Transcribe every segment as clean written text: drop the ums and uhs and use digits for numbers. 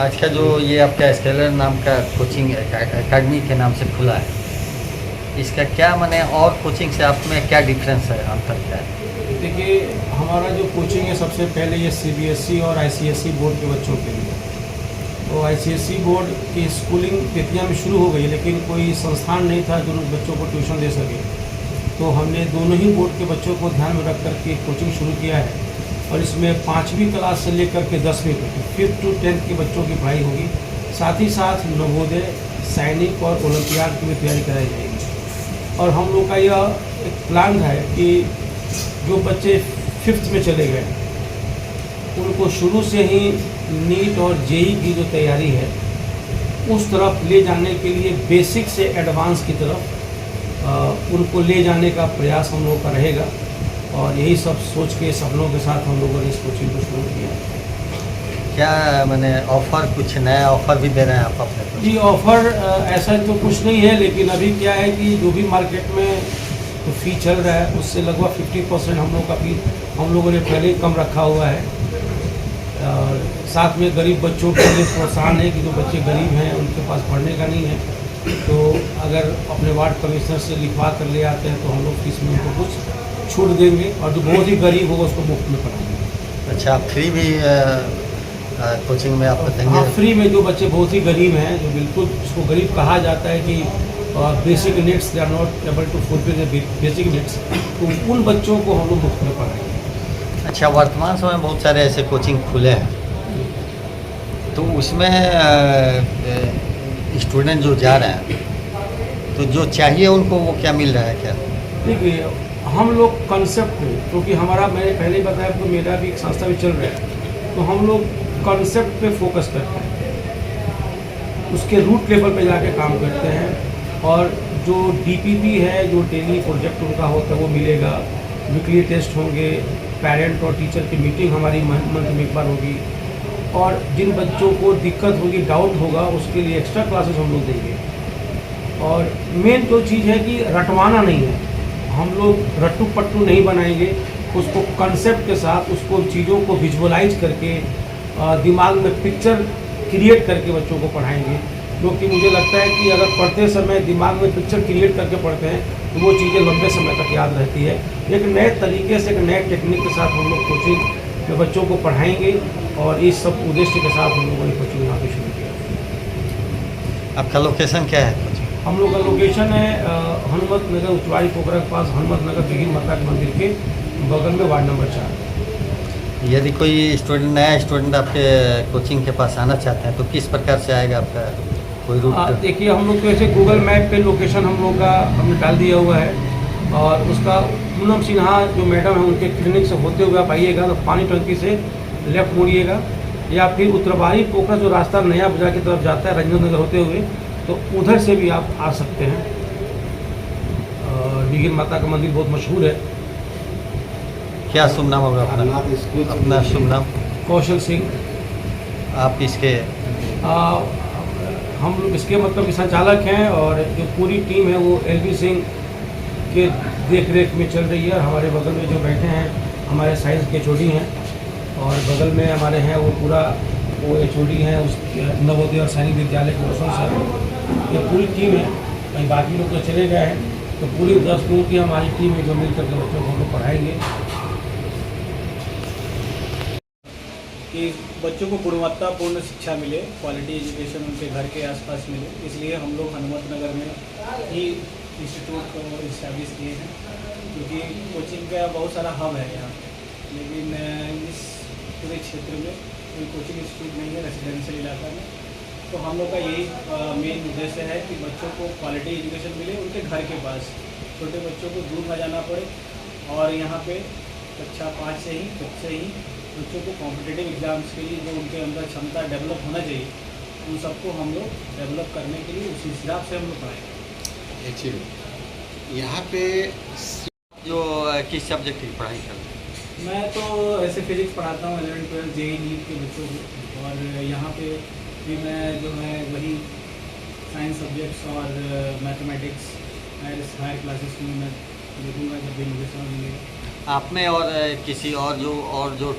आज का जो ये आपका स्केलर नाम का कोचिंग एकेडमी के नाम से खुला है, इसका क्या माने और कोचिंग से आप में क्या डिफरेंस है, अंतर क्या है? देखिए, हमारा जो कोचिंग है सबसे पहले ये सीबीएसई और आईसीएसई बोर्ड के बच्चों के लिए। तो आईसीएसई बोर्ड की स्कूलिंग बेतिया में शुरू हो गई, लेकिन कोई संस्थान नहीं था जो उन बच्चों को ट्यूशन दे सके। तो हमने दोनों ही बोर्ड के बच्चों को ध्यान में रख कर के कोचिंग शुरू किया है, और इसमें 5वीं क्लास से लेकर के 10वीं तक 5th to 10th के बच्चों की पढ़ाई होगी। साथ ही साथ नवोदय, सैनिक और ओलंपियाड की भी तैयारी कराई जाएगी। और हम लोग का यह एक प्लान है कि जो बच्चे 5th में चले गए उनको शुरू से ही नीट और जेई की जो तैयारी है उस तरफ ले जाने के लिए बेसिक से एडवांस की तरफ उनको ले जाने का प्रयास हम लोगों का रहेगा। और यही सब सोच के सपनों के साथ हम लोगों ने इस कोचिंग को शुरू किया। क्या मैंने ऑफ़र, कुछ नया ऑफ़र भी दे रहे हैं आप अपने को? जी, ऑफ़र ऐसा तो कुछ नहीं है, लेकिन अभी क्या है कि जो भी मार्केट में तो फ़ी चल रहा है उससे लगभग 50% हम लोग का फ़ी हम लोगों ने पहले ही कम रखा हुआ है। और साथ में गरीब बच्चों के लिए प्रोत्साहन है कि जो बच्चे गरीब हैं उनके पास पढ़ने का नहीं है, तो अगर अपने वार्ड कमिश्नर से लिखवा कर ले आते हैं तो हम लोग फीस में उनको कुछ छूट देंगे, और जो बहुत ही गरीब होगा उसको मुफ्त में पढ़ाएंगे। अच्छा, फ्री भी कोचिंग में आप देंगे? हाँ, फ्री में। जो बच्चे बहुत ही गरीब हैं, जो बिल्कुल जिसको गरीब कहा जाता है कि basic needs they are not able to fulfil the basic needs, तो उन बच्चों को हम लोग मुफ्त में पढ़ाएंगे। अच्छा, वर्तमान समय में बहुत सारे ऐसे कोचिंग खुले हैं, तो उसमें स्टूडेंट जो जा रहे हैं तो जो चाहिए उनको वो क्या मिल रहा है क्या? देखिए, हम लोग कंसेप्ट पे, क्योंकि हमारा, मैंने पहले ही बताया तो मेरा भी एक संस्था भी चल रहा है, तो हम लोग कंसेप्ट पे फोकस करते हैं, उसके रूट लेवल पे जाके काम करते हैं। और जो डीपीपी है, जो डेली प्रोजेक्ट उनका होता है वो मिलेगा, वीकली टेस्ट होंगे, पेरेंट और टीचर की मीटिंग हमारी मंथ में एक बार होगी, और जिन बच्चों को दिक्कत होगी, डाउट होगा, उसके लिए एक्स्ट्रा क्लासेस हम लोग देंगे। और मेन जो चीज़ है कि रटवाना नहीं है, हम लोग रट्टू पट्टू नहीं बनाएंगे, उसको कंसेप्ट के साथ उसको चीज़ों को विजुअलाइज करके दिमाग में पिक्चर क्रिएट करके बच्चों को पढ़ाएंगे। क्योंकि मुझे लगता है कि अगर पढ़ते समय दिमाग में पिक्चर क्रिएट करके पढ़ते हैं तो वो चीज़ें लंबे समय तक याद रहती है। एक नए तरीके से, एक नए टेक्निक के साथ हम लोग कोचिंग में बच्चों को पढ़ाएंगे, और इस सब उद्देश्य के साथ हम लोगों ने कोचिंग यहाँ पे शुरू किया। आपका लोकेशन क्या है? हम लोग का लोकेशन है हनुमत नगर, उतवारी पोखरा के पास, हनुमत नगर बिगिन माता के मंदिर के बगल में, वार्ड नंबर 4। यदि कोई स्टूडेंट, नया स्टूडेंट आपके कोचिंग के पास आना चाहते हैं तो किस प्रकार से आएगा? आपका कोई रूट? देखिए, हम लोग तो ऐसे गूगल मैप पे लोकेशन हम लोग का हमने डाल दिया हुआ है, और उसका पूनम सिन्हा जो मैडम है उनके क्लिनिक से होते हुए आप आइएगा तो पानी टंकी से लेफ्ट मुड़िएगा, या फिर उत्तरवारी पोखरा जो रास्ता नया बाजार की तरफ जाता है रंजन नगर होते हुए, तो उधर से भी आप आ सकते हैं। बिगिन माता का मंदिर बहुत मशहूर है। क्या शुभ नाम होगा अपना? अपना शुभ नाम? कौशल सिंह। आप इसके हम लोग इसके मतलब संचालक हैं, और जो पूरी टीम है वो एलबी सिंह के देख रेख में चल रही है। और हमारे बगल में जो बैठे हैं हमारे साइंस के एचओडी हैं, और बगल में हमारे हैं वो पूरा वो एचओडी हैं उस नवोदय और सैनिक विद्यालय के रोशन सर। ये पूरी टीम है, कहीं बाकी लोग तो चले गए हैं, तो पूरी 10 लोगों की हमारी टीम है जो मिलकर के बच्चों को हम लोग पढ़ाएंगे। कि बच्चों को गुणवत्तापूर्ण शिक्षा मिले, क्वालिटी एजुकेशन उनके घर के आसपास मिले, इसलिए हम लोग हनुमत नगर में ही इंस्टीट्यूट को इस्टेब्लिश किए हैं। क्योंकि कोचिंग का बहुत सारा हब है यहाँ पे, लेकिन इस पूरे क्षेत्र में कोई कोचिंग इंस्टीट्यूट नहीं है रेजिडेंशियल इलाका में। तो हम लोग का यही मेन उद्देश्य है कि बच्चों को क्वालिटी एजुकेशन मिले उनके घर के पास, छोटे बच्चों को दूर ना जाना पड़े। और यहाँ पे कक्षा 5 से ही बच्चों को कॉम्पिटिटिव एग्ज़ाम्स के लिए जो उनके अंदर क्षमता डेवलप होना चाहिए, उन सबको हम लोग डेवलप करने के लिए उसी हिसाब से हम लोग पढ़ाएंगे। एक्चुअली यहाँ पे जो किस सब्जेक्ट की पढ़ाई कर रहे हैं? मैं तो ऐसे फिजिक्स पढ़ाता हूँ 11th 12th जेई नीट के बच्चों को, और यहाँ पे भी मैं जो है वही साइंस सब्जेक्ट्स और मैथमेटिक्स हायर क्लासेस में मैं देखूँगा जब भी मुझे समय मिलेगा। आप में और किसी और जो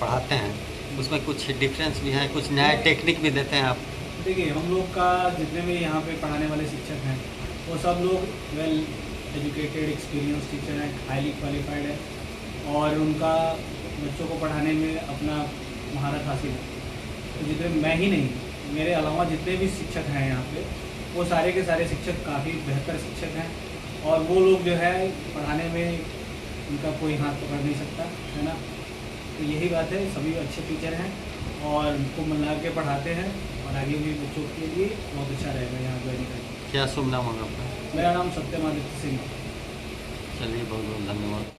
पढ़ाते हैं उसमें कुछ डिफरेंस भी है, कुछ नया टेक्निक भी देते हैं आप? देखिए, हम लोग का जितने भी यहाँ पे पढ़ाने वाले शिक्षक हैं वो सब लोग वेल एजुकेटेड एक्सपीरियंस टीचर हैं, हाईली क्वालिफाइड है और उनका बच्चों को पढ़ाने में अपना महारत हासिल है। तो जितने मैं ही नहीं, मेरे अलावा जितने भी शिक्षक हैं यहाँ पे वो सारे के सारे शिक्षक काफ़ी बेहतर शिक्षक हैं और वो लोग जो है पढ़ाने में उनका कोई हाथ पकड़ नहीं सकता, है ना। तो यही बात है, सभी अच्छे टीचर हैं और उनको मन लगा के पढ़ाते हैं और आगे भी बच्चों के लिए बहुत अच्छा रहेगा यहाँ ज्वाइन करके। क्या शुभ नाम होगा आपका? मेरा नाम सत्यम आदित्य सिंह है। चलिए, बहुत बहुत धन्यवाद।